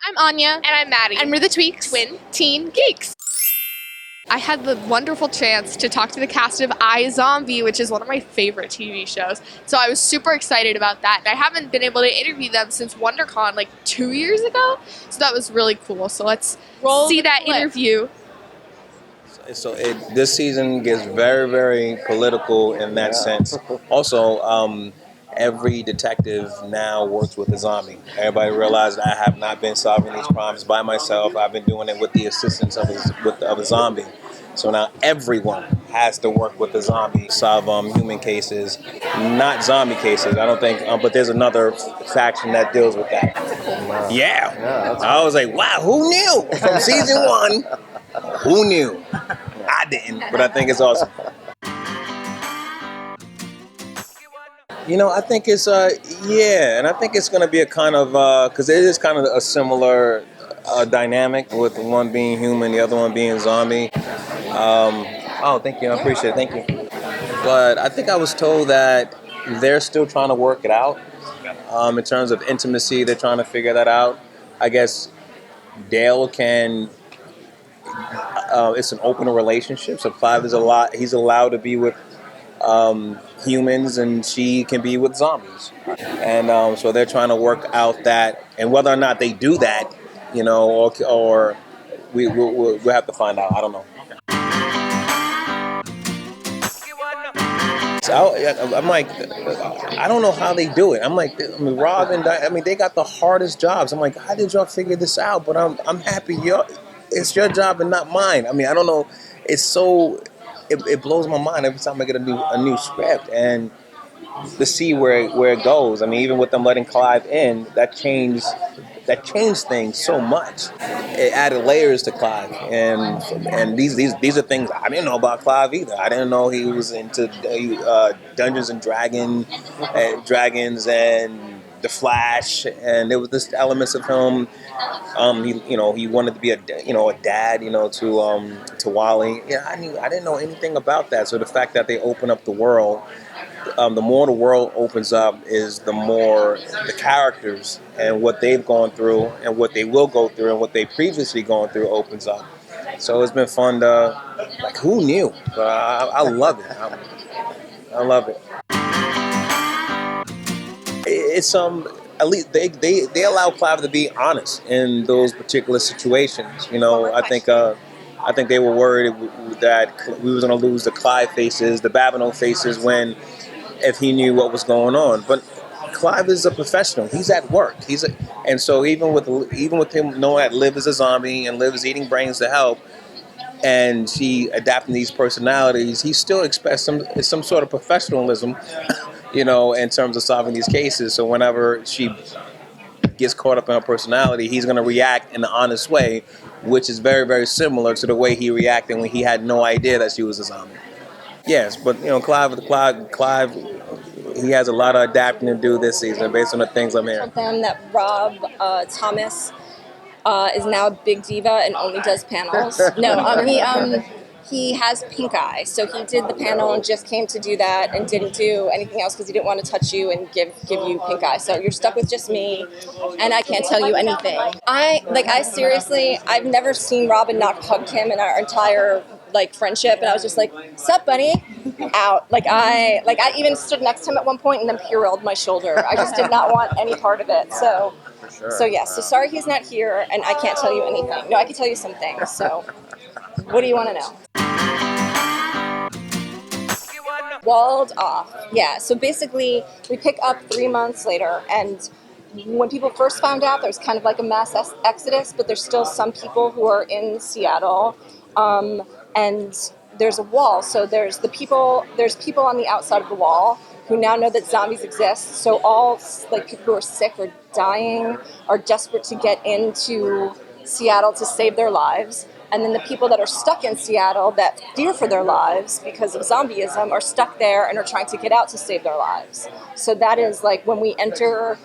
I'm Anya. And I'm Maddy. And we're the Tweaks. Twin Teen Geeks. I had the wonderful chance to talk to the cast of iZombie, which is one of my favorite TV shows. So I was super excited about that. And I haven't been able to interview them since WonderCon like 2 years ago. So that was really cool. So let's see that interview. So this season gets very, very political in that sense. Also, every detective now works with a zombie. Everybody realized I have not been solving these crimes by myself. I've been doing it with the assistance of a zombie. So now everyone has to work with a zombie, solve human cases, not zombie cases. I don't think, but there's another faction that deals with that. Wow. Yeah, I was like, wow, who knew? From season 1, who knew? I didn't, but I think it's awesome. I think it's, and I think it's going to be a kind of, because it is kind of a similar dynamic with one being human, the other one being zombie. Thank you, I appreciate it, thank you. But I think I was told that they're still trying to work it out. In terms of intimacy, they're trying to figure that out. I guess Dale can... it's an open relationship, so Clive is he's allowed to be with humans, and she can be with zombies. And so they're trying to work out that, and whether or not they do that, or we'll have to find out. I don't know. So I'm like, I don't know how they do it. I'm like, Rob and Diane, they got the hardest jobs. I'm like, how did y'all figure this out? But I'm happy it's your job and not mine. I don't know. It's so, it blows my mind every time I get a new script, and to see where it goes. Even with them letting Clive in, that changed things so much. It added layers to Clive, and these are things I didn't know about Clive either. I didn't know he was into Dungeons and Dragons and The Flash, and there was this elements of him. He wanted to be a dad, to Wally. Yeah, I didn't know anything about that. So the fact that they open up the world, the more the world opens up, is the more the characters and what they've gone through and what they will go through and what they previously gone through opens up. So it's been fun to, who knew? But I love it. I love it. It's at least they allow Clive to be honest in those particular situations. I think they were worried that we was going to lose the Clive faces, the Babineau faces, if he knew what was going on. But Clive is a professional. He's at work. And so even with him knowing that Liv is a zombie and Liv is eating brains to help, and she adapting these personalities, he still expects some sort of professionalism, in terms of solving these cases. So whenever she gets caught up in her personality, he's going to react in an honest way, which is very, very similar to the way he reacted when he had no idea that she was a zombie. Yes, but Clive, he has a lot of adapting to do this season based on the things I'm hearing. Them that Rob Thomas is now a big diva and only does panels. No, he has pink eye, so he did the panel and just came to do that and didn't do anything else because he didn't want to touch you and give you pink eye. So you're stuck with just me, and I can't tell you anything. I seriously, I've never seen Robin not hug him in our entire friendship, and I was just like, "Sup, buddy?" Out. I even stood next to him at one point and then purelled my shoulder. I just did not want any part of it. So sorry he's not here, and I can't tell you anything. No, I can tell you some things. So, what do you want to know? Walled off. Yeah. So basically, we pick up 3 months later, and when people first found out, there was kind of like a mass exodus, but there's still some people who are in Seattle. And there's a wall, so there's people on the outside of the wall who now know that zombies exist. So all people who are sick or dying are desperate to get into Seattle to save their lives. And then the people that are stuck in Seattle that fear for their lives because of zombieism are stuck there and are trying to get out to save their lives. So that is when we enter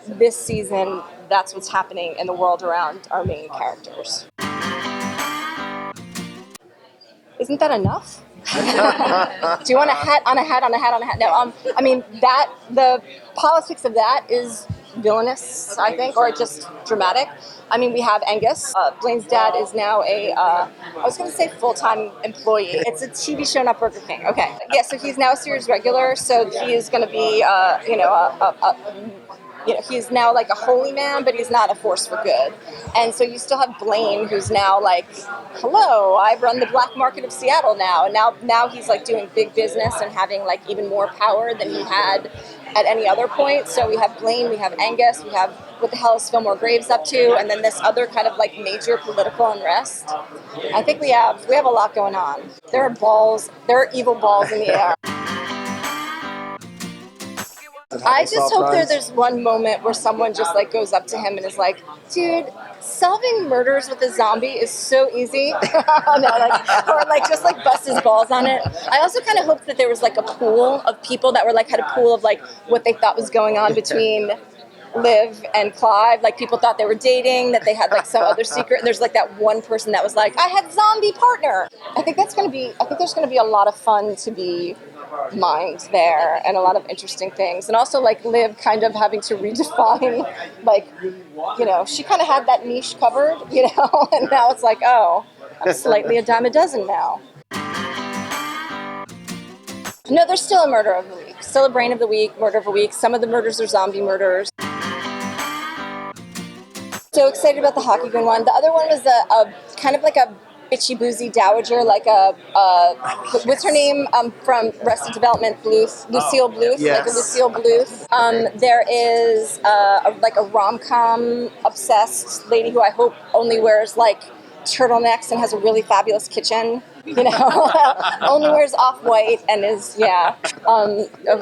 this season, that's what's happening in the world around our main characters. Isn't that enough? Do you want a hat on a hat on a hat on a hat? No, the politics of that is villainous, I think, or just dramatic. I mean, we have Angus. Blaine's dad is now I was going to say full-time employee. It's a TV show, not Burger King. Okay. Yeah, so he's now a series regular, so he is going to be, he's now like a holy man, but he's not a force for good. And so you still have Blaine, who's now like, hello, I run the black market of Seattle now. And now he's like doing big business and having like even more power than he had at any other point. So we have Blaine, we have Angus, we have what the hell is Fillmore Graves up to, and then this other kind of like major political unrest. I think we have a lot going on. There are evil balls in the air. I just hope there's one moment where someone just like goes up to him and is like, dude, solving murders with a zombie is so easy. Or like just like bust his balls on it. I also kind of hoped that there was like a pool of people that were like had a pool of like what they thought was going on between Liv and Clive. Like people thought they were dating, that they had like some other secret. And there's like that one person that was like, I had zombie partner. I think there's going to be a lot of fun to be mined there, and a lot of interesting things, and also like Liv kind of having to redefine, like, she kind of had that niche covered, and now it's like, oh, I'm slightly a dime a dozen now. No, there's still a murder of the week, still a brain of the week, murder of the week. Some of the murders are zombie murders. So excited about the hockey gun one. The other one was a kind of like a bitchy boozy dowager, like what's her name from Arrested Development, Bluth, Lucille Bluth, yes. Like a Lucille Bluth. There is like a rom-com obsessed lady who I hope only wears like turtlenecks and has a really fabulous kitchen. Only wears off-white and is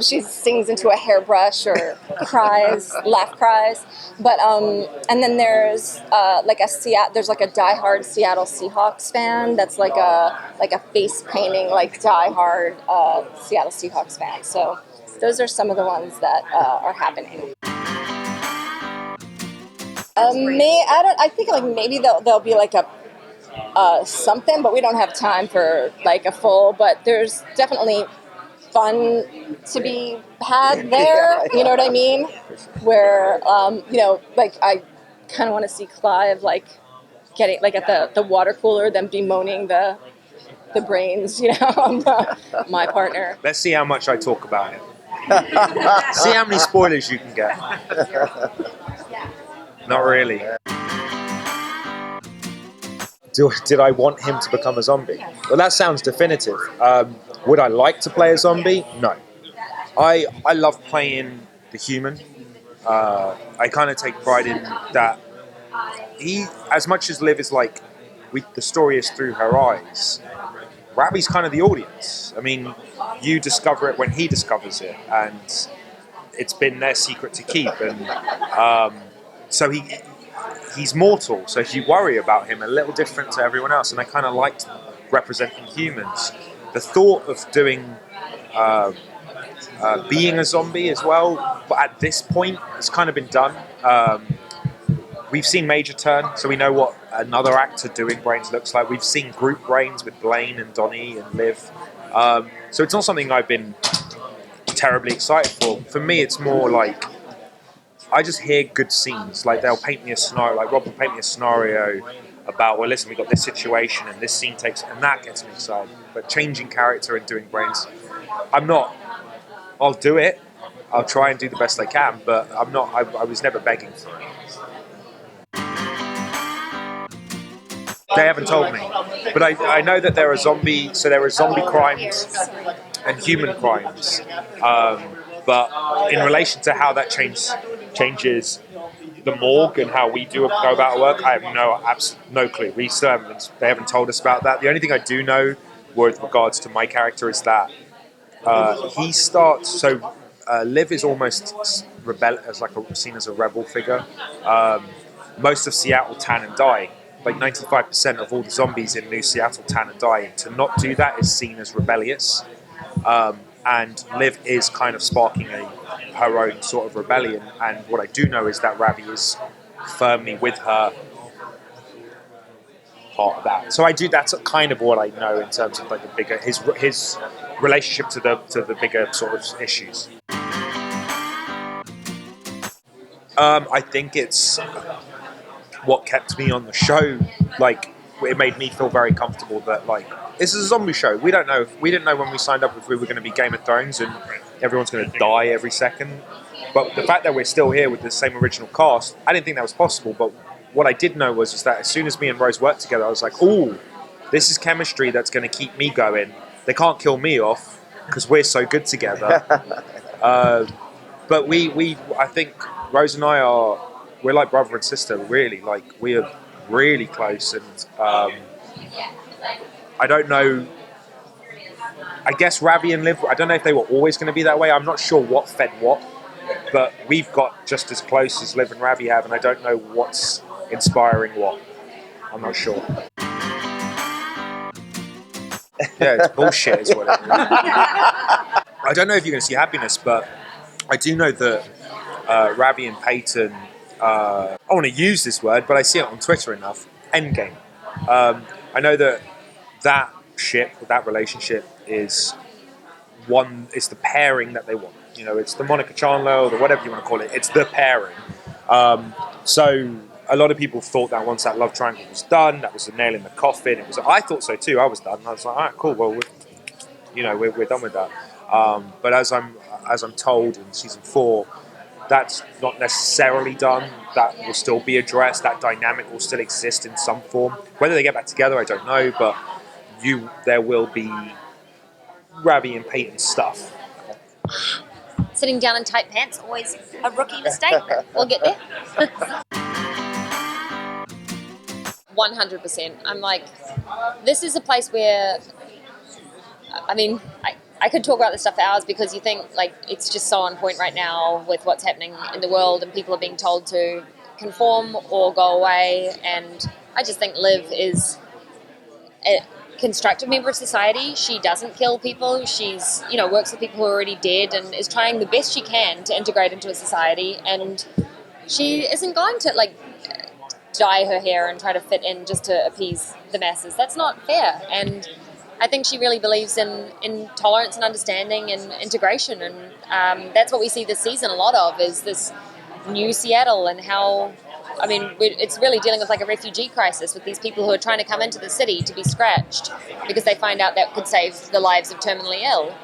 she sings into a hairbrush or laugh cries. But and then there's there's like a diehard Seattle Seahawks fan that's like a face painting like diehard Seattle Seahawks fan. So those are some of the ones that are happening. I think like maybe there'll be like a something, but we don't have time for like a full, but there's definitely fun to be had there. You know what I mean? Where like I kind of want to see Clive like getting like at the water cooler, then bemoaning the brains, my partner. Let's see how much I talk about it. See how many spoilers you can get. Not really. Did I want him to become a zombie? Well, that sounds definitive. Would I like to play a zombie? No. I love playing the human. I kind of take pride in that. He, as much as Liv is like, the story is through her eyes, Ravi's kind of the audience. I mean, you discover it when he discovers it, and it's been their secret to keep. And so he's mortal, so you worry about him a little different to everyone else, and I kind of liked representing humans. The thought of doing being a zombie as well, but at this point it's kind of been done. We've seen Major Turn, so we know what another actor doing brains looks like. We've seen group brains with Blaine and Donnie and Liv, so it's not something I've been terribly excited for. For me, it's more like I just hear good scenes. Like they'll paint me a scenario, like Rob will paint me a scenario about, well, listen, we got this situation and this scene and that gets me excited. But changing character and doing brains, I'll do it. I'll try and do the best I can, but I'm not. I was never begging for it. They haven't told me, but I know that there are zombie crimes and human crimes. But in relation to how that changes the morgue and how we go about work, I have no clue. They haven't told us about that. The only thing I do know with regards to my character is that he starts. So Liv is almost seen as a rebel figure. Most of Seattle tan and die. Like 95% of all the zombies in New Seattle tan and die. And to not do that is seen as rebellious. And Liv is kind of sparking her own sort of rebellion. And what I do know is that Ravi is firmly with her part of that. So that's kind of what I know in terms of like the bigger his relationship to the bigger sort of issues. I think it's what kept me on the show. Like, it made me feel very comfortable that, like, this is a zombie show. We didn't know when we signed up if we were going to be Game of Thrones and everyone's going to die every second. But the fact that we're still here with the same original cast, I didn't think that was possible. But what I did know was that as soon as me and Rose worked together, I was like, "Ooh, this is chemistry that's going to keep me going. They can't kill me off because we're so good together." But I think Rose and we're like brother and sister, really. Like, we are really close, and I don't know. I guess Ravi and Liv, I don't know if they were always going to be that way. I'm not sure what fed what, but we've got just as close as Liv and Ravi have, and I don't know what's inspiring what. I'm not sure. Yeah, it's bullshit is what it is. I don't know if you're going to see happiness, but I do know that Ravi and Peyton, I want to use this word, but I see it on Twitter enough, endgame. I know that relationship is it's the pairing that they want. You know, it's the Monica Chandler or the whatever you want to call it. It's the pairing. So a lot of people thought that once that love triangle was done, that was the nail in the coffin. I thought so too. I was done. I was like, all right, cool. Well, we're done with that. But as I'm told in season 4, that's not necessarily done. That will still be addressed. That dynamic will still exist in some form. Whether they get back together, I don't know. But there will be Ravi and Peyton stuff. Sitting down in tight pants, always a rookie mistake. We'll get there. 100%. I'm like, this is a place where, I mean, I could talk about this stuff for hours because you think, like, it's just so on point right now with what's happening in the world and people are being told to conform or go away. And I just think Liv is a constructive member of society. She doesn't kill people. She's, works with people who are already dead and is trying the best she can to integrate into a society. And she isn't going to, like, dye her hair and try to fit in just to appease the masses. That's not fair. And I think she really believes in tolerance and understanding and integration. And that's what we see this season a lot of, is this new Seattle and how, it's really dealing with like a refugee crisis with these people who are trying to come into the city to be scratched because they find out that could save the lives of terminally ill.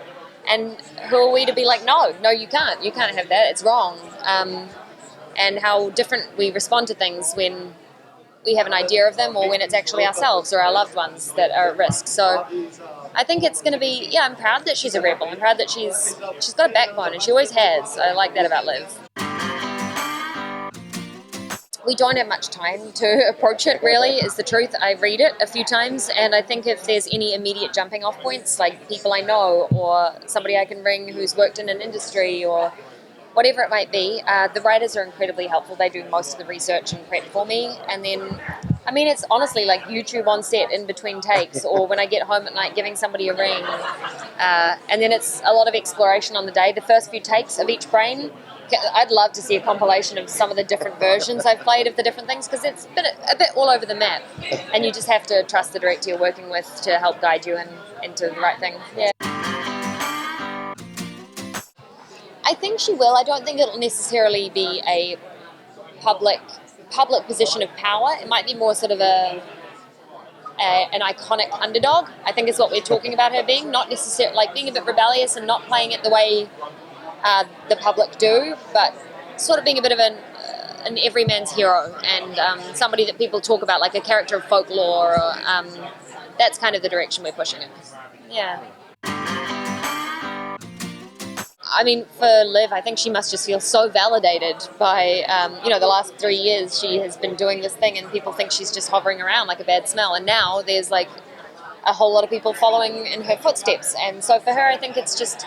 And who are we to be like, no, you can't. You can't have that. It's wrong. And how different we respond to things when we have an idea of them or when it's actually ourselves or our loved ones that are at risk. So I think it's going to be, I'm proud that she's a rebel. I'm proud that she's got a backbone, and she always has. I like that about Liv. We don't have much time to approach it, really, is the truth. I read it a few times, and I think if there's any immediate jumping off points, like people I know or somebody I can ring who's worked in an industry or whatever it might be, the writers are incredibly helpful. They do most of the research and prep for me. And then, it's honestly like YouTube on set in between takes, or when I get home at night giving somebody a ring. And then it's a lot of exploration on the day. The first few takes of each brain, I'd love to see a compilation of some of the different versions I've played of the different things, because it's been a bit all over the map. And you just have to trust the director you're working with to help guide you into the right thing. Yeah. I think she will. I don't think it'll necessarily be a public position of power. It might be more sort of an iconic underdog, I think is what we're talking about her being. Not necessarily like being a bit rebellious and not playing it the way the public do, but sort of being a bit of an everyman's hero and somebody that people talk about, like a character of folklore. Or, that's kind of the direction we're pushing it. Yeah. For Liv, I think she must just feel so validated by, the last 3 years she has been doing this thing and people think she's just hovering around like a bad smell. And now there's like a whole lot of people following in her footsteps. And so for her, I think it's just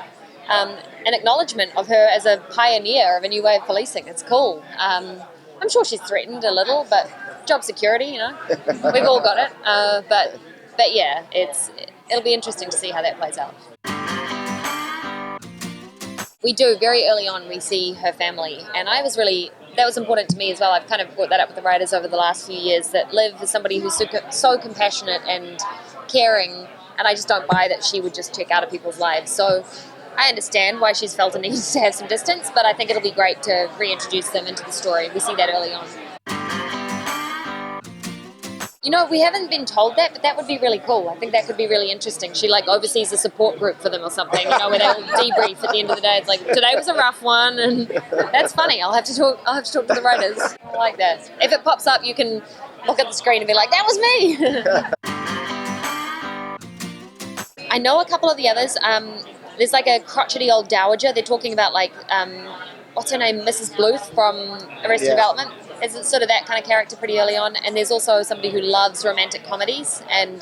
an acknowledgement of her as a pioneer of a new way of policing. It's cool. I'm sure she's threatened a little, but job security, we've all got it. But yeah, it'll be interesting to see how that plays out. We do, very early on, we see her family, and that was important to me as well. I've kind of brought that up with the writers over the last few years, that Liv is somebody who's so compassionate and caring, and I just don't buy that she would just check out of people's lives. So I understand why she's felt a need to have some distance, but I think it'll be great to reintroduce them into the story. We see that early on. You know, we haven't been told that, but that would be really cool. I think that could be really interesting. She like oversees a support group for them or something, you know, where they all debrief at the end of the day. It's like, today was a rough one, and that's funny. I'll have to talk to the writers. I like that. If it pops up, you can look at the screen and be like, that was me. I know a couple of the others. There's like a crotchety old dowager. They're talking about like, what's her name, Mrs. Bluth from Arrested Development. It's sort of that kind of character pretty early on. And there's also somebody who loves romantic comedies and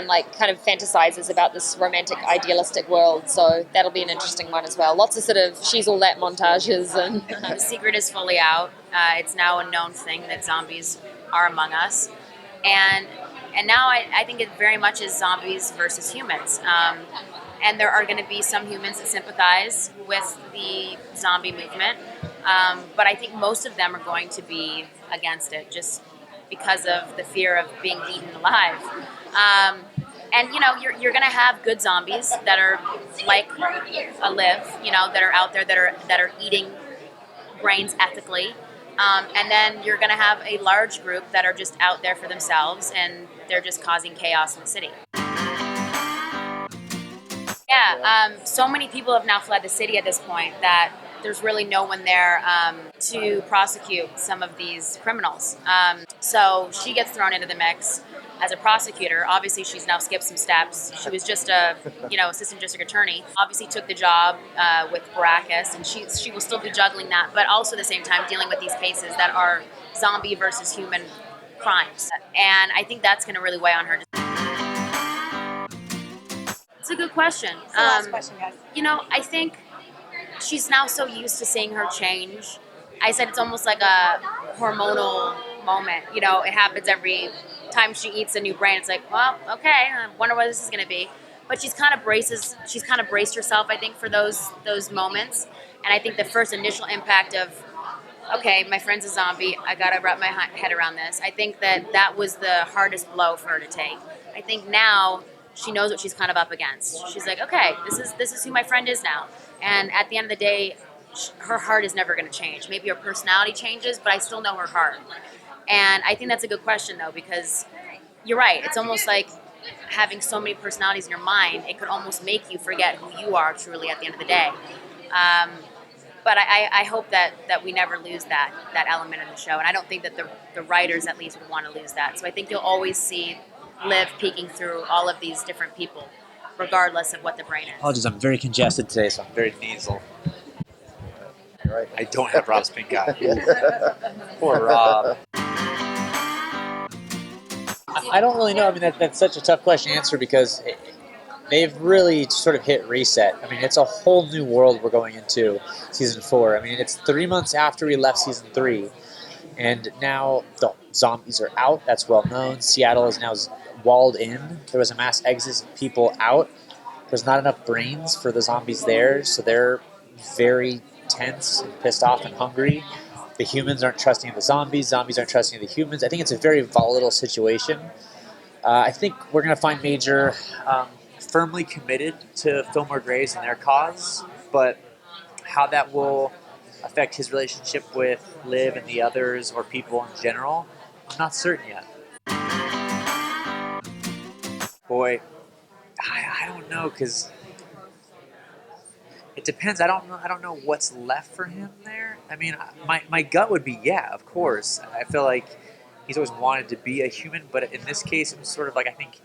like kind of fantasizes about this romantic idealistic world. So that'll be an interesting one as well. Lots of sort of she's all that montages. And the secret is fully out. It's now a known thing that zombies are among us. And now I think it very much is zombies versus humans. And there are going to be some humans that sympathize with the zombie movement. But I think most of them are going to be against it just because of the fear of being eaten alive. And, you know, you're going to have good zombies that are like a Liv, you know, that are out there that are eating brains ethically. And then you're going to have a large group that are just out there for themselves and they're just causing chaos in the city. So many people have now fled the city at this point that there's really no one there to prosecute some of these criminals. So she gets thrown into the mix as a prosecutor. Obviously, she's now skipped some steps. She was just a, assistant district attorney. Obviously, took the job with Baracus, and she will still be juggling that, but also at the same time dealing with these cases that are zombie versus human crimes. And I think that's going to really weigh on her. It's a good question. It's the last question, guys. I think she's now so used to seeing her change. I said it's almost like a hormonal moment. It happens every time she eats a new brain. It's like, well, okay, I wonder what this is going to be. But she's kind of braced herself, I think, for those moments. And I think the first initial impact of, okay, my friend's a zombie, I got to wrap my head around this. I think that was the hardest blow for her to take. I think now she knows what she's kind of up against. She's like, okay, this is who my friend is now. And at the end of the day, her heart is never going to change. Maybe her personality changes, but I still know her heart. And I think that's a good question, though, because you're right. It's almost like having so many personalities in your mind, it could almost make you forget who you are truly at the end of the day. But I hope that we never lose that element in the show. And I don't think that the writers, at least, would want to lose that. So I think you'll always see Liv peeking through all of these different people, regardless of what the brain is. Apologies, I'm very congested today, so I'm very nasal. Right. I don't have Rob's pink eye. Poor Rob. I don't really know. I mean, that's such a tough question to answer because they've really sort of hit reset. I mean, it's a whole new world we're going into season 4. I mean, it's 3 months after we left season 3, and now the zombies are out. That's well known. Seattle is now walled in. There was a mass exodus of people out. There's not enough brains for the zombies there, so they're very tense and pissed off and hungry. The humans aren't trusting the zombies. Zombies aren't trusting the humans. I think it's a very volatile situation. I think we're going to find Major firmly committed to Fillmore Graves and their cause, but how that will affect his relationship with Liv and the others or people in general, I'm not certain yet. Boy, I don't know, because it depends. I don't know what's left for him there. I mean, my gut would be, yeah, of course. I feel like he's always wanted to be a human, but in this case, it was sort of like, I think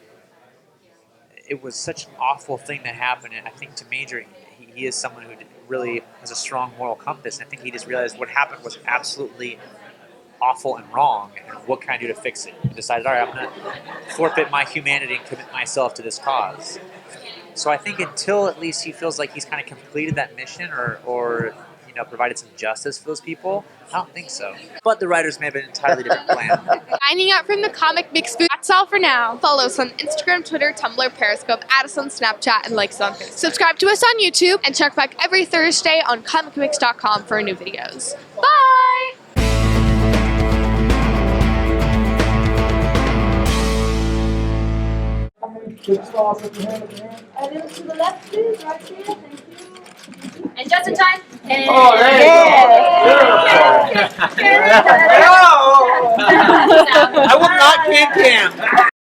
it was such an awful thing that happened, and I think to Major, he is someone who really has a strong moral compass, and I think he just realized what happened was absolutely awful and wrong, and what can I do to fix it? And decided, all right, I'm going to forfeit my humanity and commit myself to this cause. So I think until at least he feels like he's kind of completed that mission or provided some justice for those people, I don't think so. But the writers may have an entirely different plan. Signing out from the ComicMix booth. That's all for now. Follow us on Instagram, Twitter, Tumblr, Periscope, add us on Snapchat, and like us on Facebook. Subscribe to us on YouTube, and check back every Thursday on ComicMix.com for new videos. Bye! Big smile, put your hand up your hand. A little to the left, please, right here. Thank you. And just in time. And Oh, there you go. I will not kick him.